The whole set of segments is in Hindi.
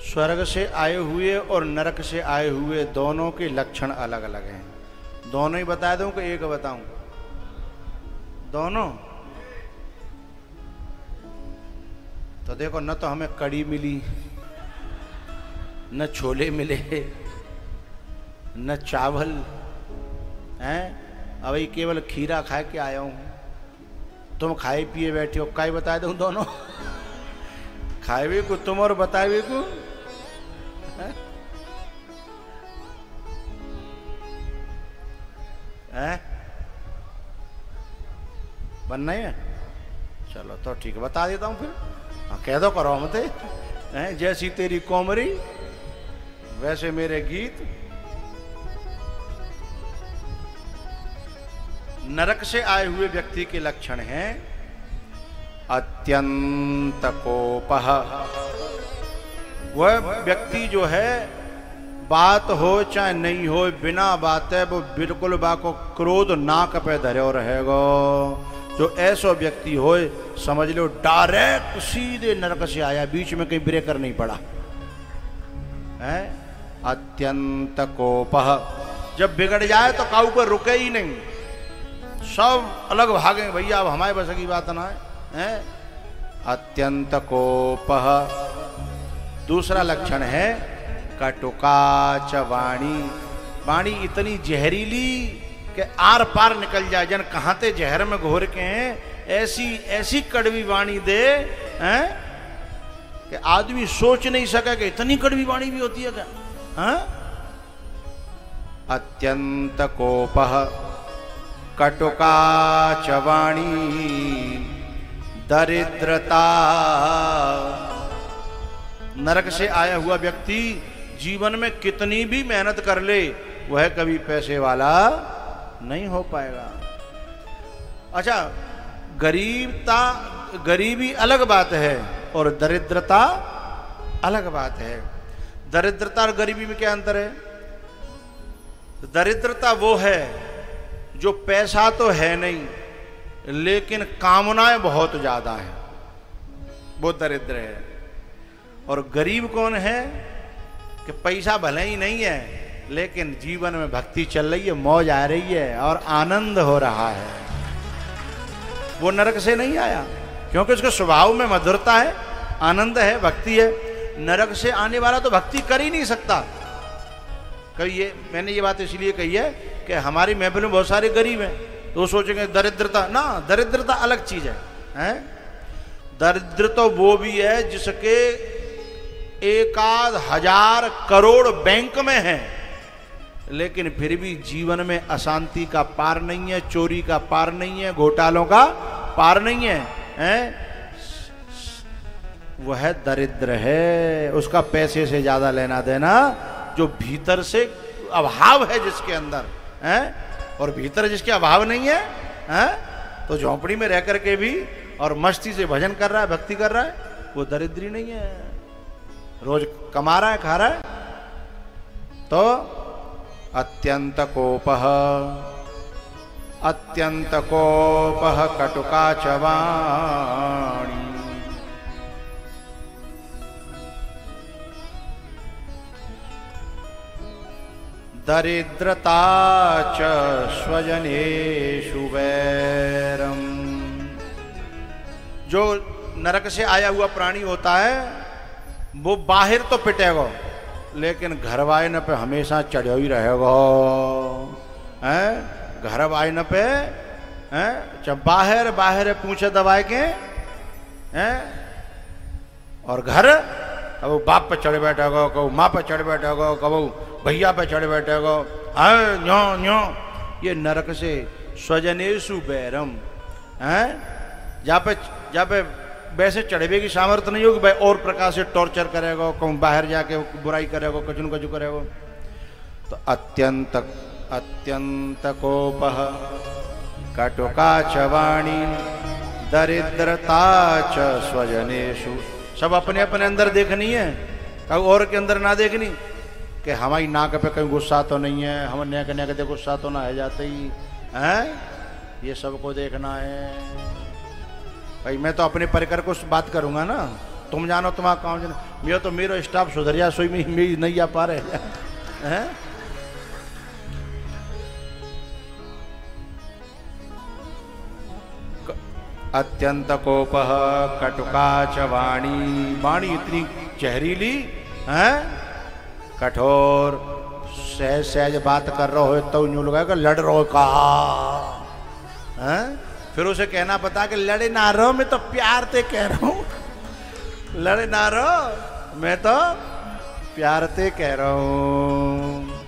स्वर्ग से आए हुए और नरक से आए हुए दोनों के लक्षण अलग अलग हैं। दोनों ही बता दूं कि एक बताऊं? दोनों। तो देखो, न तो हमें कड़ी मिली, न छोले मिले, न चावल हैं। अभी केवल खीरा खा के आया हूं। तुम खाए पिए बैठे हो, काय बता दूं दोनों? खाए भी को तुम और बताए भी को। बनना है? चलो तो ठीक है, बता देता हूं फिर। हाँ, कह दो करो मत है। जैसी तेरी कोमरी वैसे मेरे गीत। नरक से आए हुए व्यक्ति के लक्षण हैं अत्यंत कोपः। वह व्यक्ति जो है, बात हो चाहे नहीं हो, बिना बातें वो बिल्कुल बाको क्रोध नाक पे धरो रहेगा। जो ऐसा व्यक्ति हो, समझ लो डायरेक्ट सीधे नरक से आया, बीच में कहीं ब्रेकर नहीं पड़ा है। अत्यंत कोपः। जब बिगड़ जाए तो काऊ पर रुके ही नहीं, सब अलग भागेंगे। भैया अब हमारे बस की बात ना है। अत्यंत कोपः। दूसरा लक्षण है कटुकाच वाणी। वाणी इतनी जहरीली कि आर पार निकल जाए। जन कहां ते जहर में घोर के हैं, ऐसी ऐसी कड़वी वाणी दे हैं कि आदमी सोच नहीं सके कि इतनी कड़वी वाणी भी होती है क्या? हाँ? अत्यंत कोपः कटुकाच वाणी दरिद्रता। नरक से आया हुआ व्यक्ति जीवन में कितनी भी मेहनत कर ले, वह कभी पैसे वाला नहीं हो पाएगा। अच्छा, गरीबी अलग बात है और दरिद्रता अलग बात है। दरिद्रता और गरीबी में क्या अंतर है? दरिद्रता वो है जो पैसा तो है नहीं लेकिन कामनाएं बहुत ज्यादा हैं, वो दरिद्र है। और गरीब कौन है कि पैसा भले ही नहीं है लेकिन जीवन में भक्ति चल रही है, मौज आ रही है और आनंद हो रहा है। वो नरक से नहीं आया क्योंकि उसके स्वभाव में मधुरता है, आनंद है, भक्ति है। नरक से आने वाला तो भक्ति कर ही नहीं सकता। कभी मैंने ये बात इसलिए कही है कि हमारी महफिल में बहुत सारे गरीब हैं, तो सोचेंगे दरिद्रता ना, दरिद्रता अलग चीज है। दरिद्र तो वो भी है जिसके 1,000 करोड़ बैंक में है लेकिन फिर भी जीवन में अशांति का पार नहीं है, चोरी का पार नहीं है, घोटालों का पार नहीं है, वह दरिद्र है। उसका पैसे से ज्यादा लेना देना, जो भीतर से अभाव है जिसके अंदर है, और भीतर जिसके अभाव नहीं है, तो झोंपड़ी में रह करके भी और मस्ती से भजन कर रहा है, भक्ति कर रहा है, वो दरिद्री नहीं है। रोज कमा रहा है, खा रहा है। तो अत्यंत कोपः, अत्यंत कोपः कटुकाच वाणी। दरिद्रता च स्वजनेषु वैरम्। जो नरक से आया हुआ प्राणी होता है वो बाहर तो पिटेगा लेकिन घर वाइन पे हमेशा चढ़ो ही रहेगा। घर वाइन पे जब बाहर बाहर पूछे दबाए के और घर अब बाप पे चढ़ बैठेगा, कहो माँ पे चढ़ बैठेगा, कहो भैया पे चढ़ बैठेगा, न्यो न्यो। ये नरक से स्वजनेषु बैरम है। जहाँ पे वैसे चढ़वे की सामर्थ्य नहीं होगी, भाई और प्रकार से टॉर्चर करेगा, कहूँ बाहर जाके बुराई करेगा, कचू कचू करेगा। तो अत्यंत अत्यंत कोपः कटुकाच वाणी दरिद्रता च स्वजनेषु। सब अपने अपने अंदर देखनी है, कहीं और के अंदर ना देखनी कि हमारी नाक पे कहीं गुस्सा तो नहीं है, हम नेक नेक दे गुस्सा तो ना है जाते ही है। ये सबको देखना है। भाई मैं तो अपने परिकर को बात करूंगा ना, तुम जानो तुम्हारा काम जानो, मेरा तो मेरो स्टाफ सुधरिया सोई में मेरी नहीं आ पा रहे हैं। अत्यंत कोपः कटुका च वाणी, वाणी इतनी जहरीली है, कठोर, सहज सहज बात कर रहे हो तो यूं लगेगा लड़ रहो का है? फिर उसे कहना पता कि लड़े ना रहो, मैं तो प्यार से कह रहा हूं, लड़े ना रहो, मैं तो प्यार से कह रहा हूं।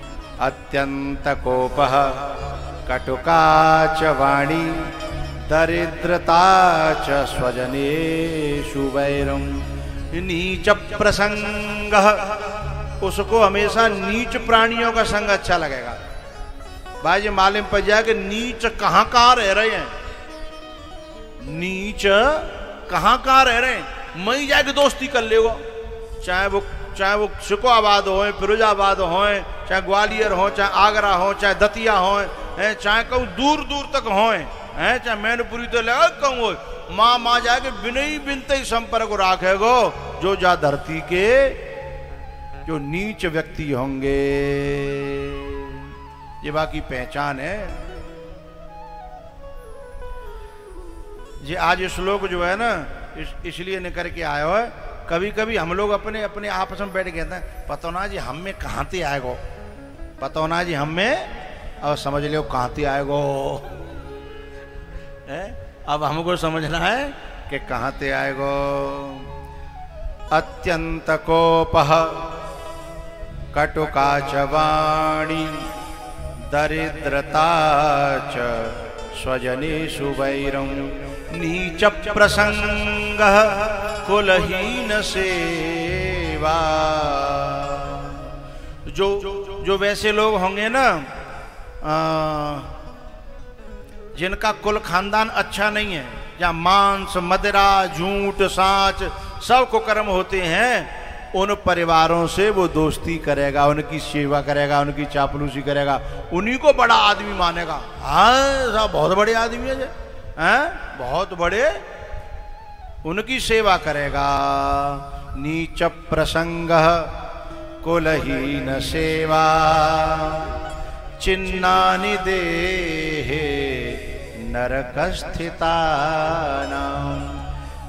अत्यंत कोपः कटुका च वाणी, दरिद्रता च स्वजनेषु वैरम। नीच प्रसंग, उसको हमेशा नीच प्राणियों का संग अच्छा लगेगा। भाई ये मालूम पड़ जाए कि नीच कहां कहां रह रहे हैं, नीच कहां कहां रह रहे हैं। मई जाके दोस्ती कर लेगा, चाहे वो शिकोहाबाद हो, फिरोजाबाद हो, चाहे ग्वालियर हो, चाहे आगरा हो, चाहे दतिया हो, चाहे कहूँ दूर दूर तक हो, चाहे मैनपुरी तो लगा कहूँ, माँ जाके बिनई बिनते ही संपर्क राखेगो। जो जा धरती के जो नीच व्यक्ति होंगे, ये बाकी पहचान है। ये आज श्लोक जो है ना इसलिए निकल के आया है। कभी कभी हम लोग अपने अपने आपस में बैठ कहते हैं पतौना जी हम में कहाँ से आएगो, पतौना जी हम में, और समझ लो कहाँ से आएगो। अब हमको समझना है कि कहाँ से आएगो। अत्यंत कोपः कटुका च वाणी, दरिद्रता च स्वजनेषु वैरम। नीच प्रसंग कुलहीन सेवा। जो वैसे लोग होंगे ना जिनका कुल खानदान अच्छा नहीं है, जहाँ मांस मदिरा झूठ साच सब कुकर्म होते हैं, उन परिवारों से वो दोस्ती करेगा, उनकी सेवा करेगा, उनकी चापलूसी करेगा, उन्हीं को बड़ा आदमी मानेगा। हाँ बहुत बड़े आदमी है, बहुत बड़े, उनकी सेवा करेगा। नीच प्रसंग कुलहीन सेवा, चिन्नानि देहे नरक स्थितानां।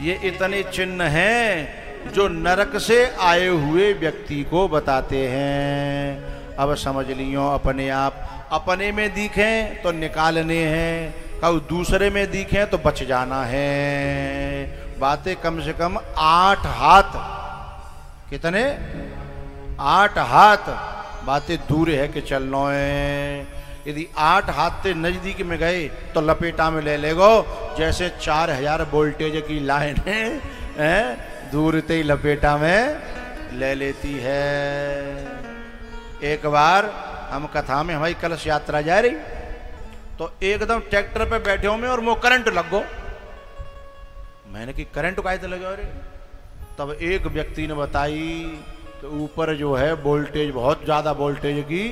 ये इतने चिन्ह हैं जो नरक से आए हुए व्यक्ति को बताते हैं। अब समझ लियो, अपने आप अपने में दिखें तो निकालने हैं, कब दूसरे में दिखें तो बच जाना है। बातें कम से कम 8 हाथ, कितने 8 हाथ बातें दूर है कि चलना है। यदि 8 हाथ से नजदीक में गए तो लपेटा में ले लेगो, जैसे 4000 वोल्टेज की लाइन है, दूर से ही लपेटा में ले लेती है। एक बार हम कथा में हमारी कलश यात्रा जा रही, तो एकदम ट्रैक्टर पे बैठे हो में और वो करंट लग गो। मैंने कि करंट काहे से लगे रे? तब एक व्यक्ति ने बताई कि ऊपर जो है वोल्टेज, बहुत ज्यादा वोल्टेज की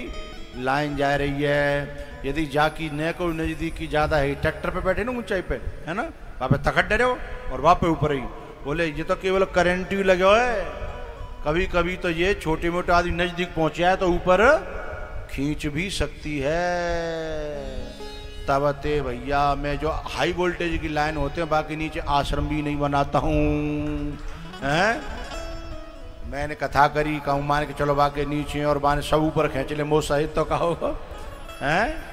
लाइन जा रही है। यदि जाकी न को नजदीकी ज्यादा है, ट्रैक्टर पे बैठे ना ऊंचाई पे, है ना, वहां पे तखट डरे हो और वहां पे ऊपर ही बोले ये तो केवल करंट ही लगे है, कभी कभी तो ये छोटे मोटे आदमी नजदीक पहुंचे है तो ऊपर खींच भी सकती है। तब ते भैया मैं जो हाई वोल्टेज की लाइन होते हैं, बाकी नीचे आश्रम भी नहीं बनाता हूँ, हैं? मैंने कथा करी, कहूँ मान के चलो बाकी नीचे और बाने सब ऊपर खींच ले, मो सहित तो कहो, हैं?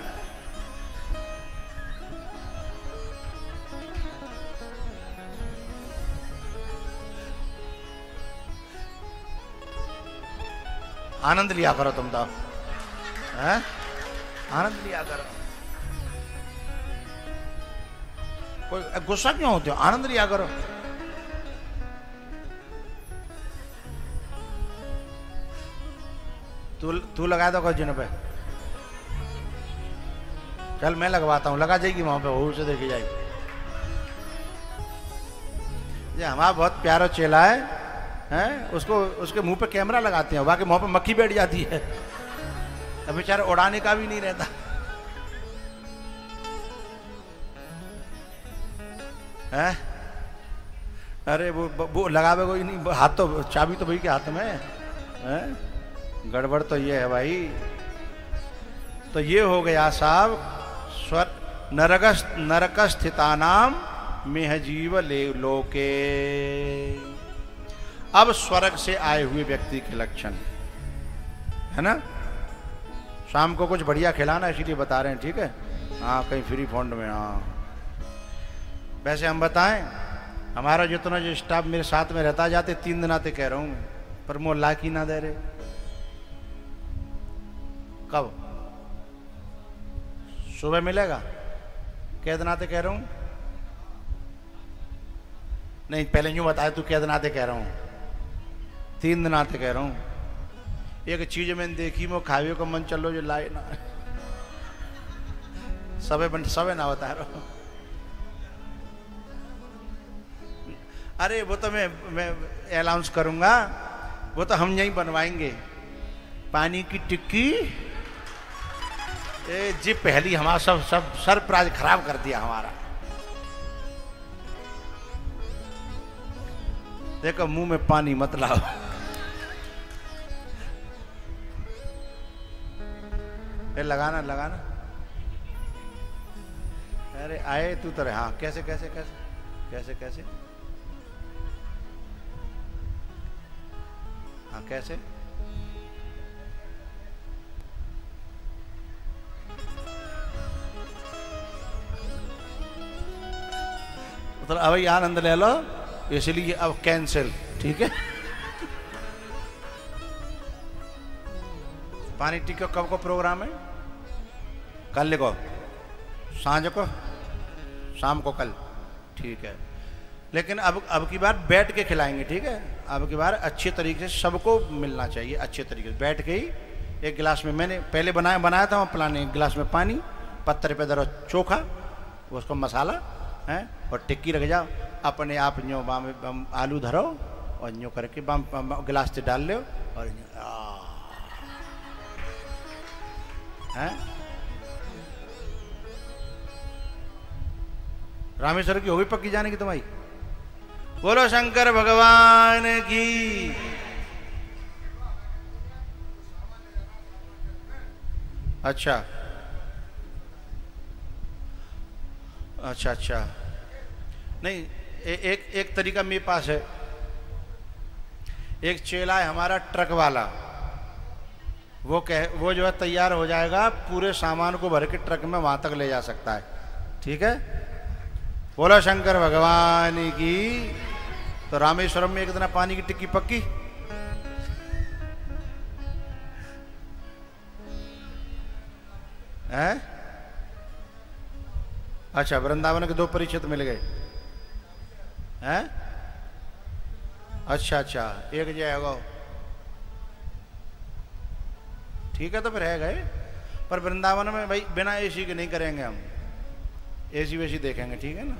आनंद लिया करो तुम तो, हैं? आनंद लिया करो, कोई गुस्सा क्यों होते हो? आनंद लिया करो। तू लगा दो जिन पे, चल मैं लगवाता हूँ, लगा जाएगी वहां पे, वो से देखी जाएगी। ये हमारा बहुत प्यारा चेला है, हैं? उसको उसके मुंह पे कैमरा लगाते हैं, बाकी मुंह पे मक्खी बैठ जाती है, अब बेचारा उड़ाने का भी नहीं रहता। है अरे वो लगावे कोई नहीं, हाथ तो चाबी तो भाई के हाथ में है। गड़बड़ तो ये है भाई। तो ये हो गया साहब नरक स्थितानाम मेह जीव ले लोके। अब स्वर्ग से आए हुए व्यक्ति के लक्षण है ना। शाम को कुछ बढ़िया खिलाना इसीलिए बता रहे हैं, ठीक है। हाँ कहीं फ्री फंड में। हाँ वैसे हम बताएं, हमारा जितना जो स्टाफ मेरे साथ में रहता जाते 3 दिन आते कह रहा हूं, पर मोहल्ला की ना दे रहे। कब सुबह मिलेगा? क्या दिन आते कह रहा हूं? नहीं पहले यूं बताया तू क्या दिन आते कह रहा हूं। 3 दिन आते कह रहा हूं। एक चीज मैंने देखी वो खावे को मन चलो जो लाए ना सबे ना बता रहा हूं। अरे वो तो मैं अनाउंस करूंगा, वो तो हम यहीं बनवाएंगे। पानी की टिक्की जी पहली हमारा सब सरप्राइज खराब कर दिया हमारा। देखो मुंह में पानी मत लाओ। लगाना लगाना। अरे आए तू तो। हाँ कैसे कैसे कैसे कैसे कैसे हाँ कैसे? मतलब अब आनंद ले लो, इसलिए अब कैंसिल, ठीक है। पानी टिक्का कब को प्रोग्राम है? कल को सांझ को, शाम को कल, ठीक है। लेकिन अब की बार बैठ के खिलाएंगे, ठीक है। अब की बार अच्छे तरीके से सबको मिलना चाहिए, अच्छे तरीके से बैठ के ही। एक गिलास में मैंने पहले बनाया था प्लान, एक गिलास में पानी, पत्थर पे धरो चोखा, उसको मसाला है और टिक्की रख जाओ। अपने आप न्यो बाम आलू धरो और न्यो करके बाम गिलास से डाल लो और हैं। रामेश्वर की होगी पक्की जाने की तुम्हारी। बोलो शंकर भगवान की। अच्छा अच्छा अच्छा। नहीं एक तरीका मेरे पास है। एक चेला है हमारा ट्रक वाला, वो जो है तैयार हो जाएगा, पूरे सामान को भर के ट्रक में वहां तक ले जा सकता है, ठीक है। बोलो शंकर भगवान की। तो रामेश्वरम में एक दिन पानी की टिक्की पक्की। है अच्छा, वृंदावन के 2 परिचित मिल गए हैं। अच्छा अच्छा, एक जाएगा, ठीक है। तो फिर है गए, पर वृंदावन में भाई बिना एसी के नहीं करेंगे हम, एसी वेसी देखेंगे, ठीक है ना।